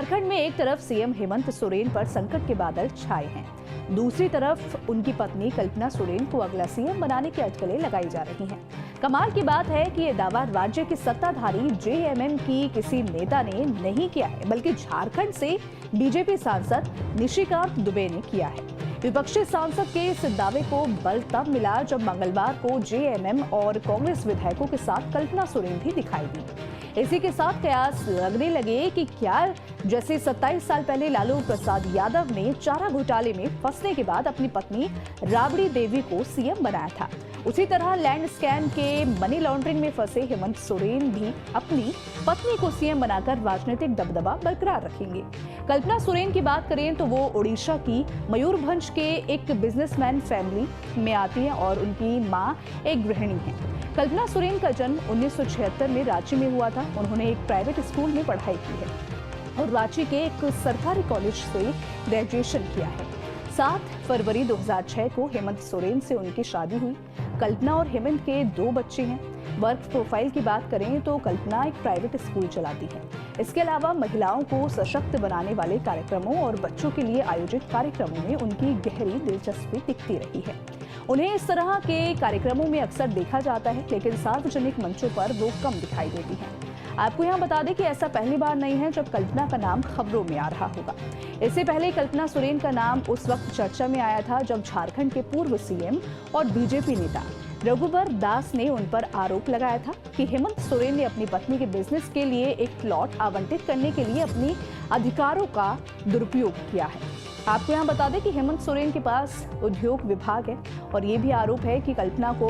झारखंड में एक तरफ सीएम हेमंत सोरेन पर संकट के बादल छाए हैं, दूसरी तरफ उनकी पत्नी कल्पना सोरेन को अगला सीएम बनाने की अटकलें लगाई जा रही हैं। कमाल की बात है कि ये दावा राज्य के सत्ताधारी जेएमएम की किसी नेता ने नहीं किया है, बल्कि झारखंड से बीजेपी सांसद निशिकांत दुबे ने किया है। विपक्षी सांसद के इस दावे को बल तब मिला जब मंगलवार को जेएमएम और कांग्रेस विधायकों के साथ कल्पना सोरेन भी दिखाई दी। इसी के साथ कयास लगने लगे कि क्या जैसे 27 साल पहले लालू प्रसाद यादव ने चारा घोटाले में फंसने के बाद अपनी पत्नी राबड़ी देवी को सीएम बनाया था, उसी तरह लैंड स्कैम के मनी लॉन्ड्रिंग में फंसे हेमंत सोरेन भी अपनी पत्नी को सीएम बनाकर राजनीतिक दबदबा बरकरार रखेंगे। कल्पना सोरेन की बात करें तो वो ओडिशा की मयूरभंज के एक बिजनेसमैन फैमिली में आती है और उनकी मां एक गृहिणी है। कल्पना सोरेन का जन्म 1976 में रांची में हुआ था। उन्होंने एक प्राइवेट स्कूल में पढ़ाई की है और रांची के एक सरकारी कॉलेज से ग्रेजुएशन किया है। 7 फरवरी 2006 को हेमंत सोरेन से उनकी शादी हुई। कल्पना और हेमंत के 2 बच्चे हैं। वर्क प्रोफाइल की बात करें तो कल्पना एक प्राइवेट स्कूल चलाती है। इसके अलावा महिलाओं को सशक्त बनाने वाले कार्यक्रमों और बच्चों के लिए आयोजित कार्यक्रमों में उनकी गहरी दिलचस्पी दिखती रही है। उन्हें इस तरह के कार्यक्रमों में अक्सर देखा जाता है, लेकिन सार्वजनिक मंचों पर वो कम दिखाई देती हैं। आपको यहाँ बता दें कि ऐसा पहली बार नहीं है जब कल्पना का नाम खबरों में आ रहा होगा। इससे पहले कल्पना सोरेन का नाम उस वक्त चर्चा में आया था जब झारखंड के पूर्व सीएम और बीजेपी नेता रघुवर दास ने उन पर आरोप लगाया था कि हेमंत सोरेन ने अपनी पत्नी के बिजनेस के लिए एक प्लॉट आवंटित करने के लिए अपनी अधिकारों का दुरुपयोग किया है। आपको यहाँ बता दें कि हेमंत सोरेन के पास उद्योग विभाग है और ये भी आरोप है कि कल्पना को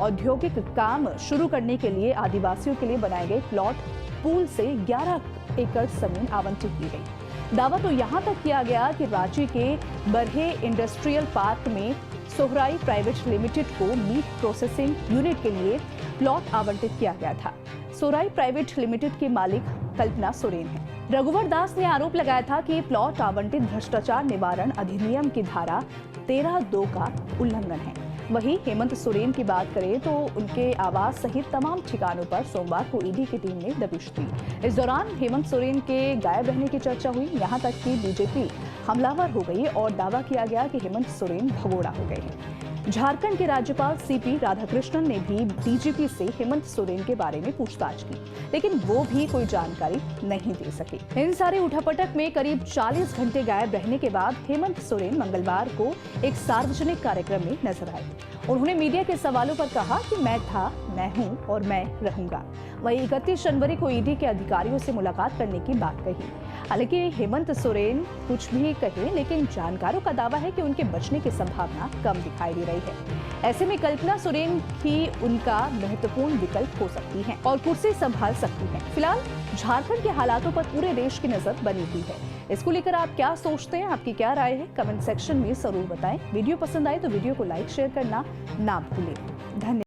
औद्योगिक काम शुरू करने के लिए आदिवासियों के लिए बनाए गए प्लॉट पूल से 11 एकड़ जमीन आवंटित की गई। दावा तो यहाँ तक किया गया कि रांची के बरहे इंडस्ट्रियल पार्क में सोहराई प्राइवेट लिमिटेड को मीट प्रोसेसिंग यूनिट के लिए प्लॉट आवंटित किया गया था। सोहराई प्राइवेट लिमिटेड के मालिक कल्पना सोरेन है। रघुवर दास ने आरोप लगाया था कि प्लॉट आवंटित भ्रष्टाचार निवारण अधिनियम की धारा 13(2) का उल्लंघन है। वहीं हेमंत सोरेन की बात करें तो उनके आवास सहित तमाम ठिकानों पर सोमवार को ईडी की टीम ने दबिश दी। इस दौरान हेमंत सोरेन के गायब रहने की चर्चा हुई। यहां तक कि बीजेपी हमलावर हो गई और दावा किया गया कि हेमंत सोरेन भगोड़ा हो गए हैं। झारखंड के राज्यपाल सीपी राधाकृष्णन ने भी डीजीपी से हेमंत सोरेन के बारे में पूछताछ की, लेकिन वो भी कोई जानकारी नहीं दे सके। इन सारे उठापटक में करीब 40 घंटे गायब रहने के बाद हेमंत सोरेन मंगलवार को एक सार्वजनिक कार्यक्रम में नजर आए। उन्होंने मीडिया के सवालों पर कहा कि मैं था, मैं हूं और मैं रहूंगा। वहीं 31 जनवरी को ईडी के अधिकारियों से मुलाकात करने की बात कही। हालांकि हेमंत सोरेन कुछ भी कहे, लेकिन जानकारों का दावा है कि उनके बचने की संभावना कम दिखाई दे रही है। ऐसे में कल्पना सोरेन ही उनका महत्वपूर्ण विकल्प हो सकती हैं और कुर्सी संभाल सकती हैं। फिलहाल झारखंड के हालातों पर पूरे देश की नजर बनी हुई है। इसको लेकर आप क्या सोचते हैं, आपकी क्या राय है, कमेंट सेक्शन में जरूर बताएं। वीडियो पसंद आए तो वीडियो को लाइक शेयर करना ना भूलें। धन्यवाद।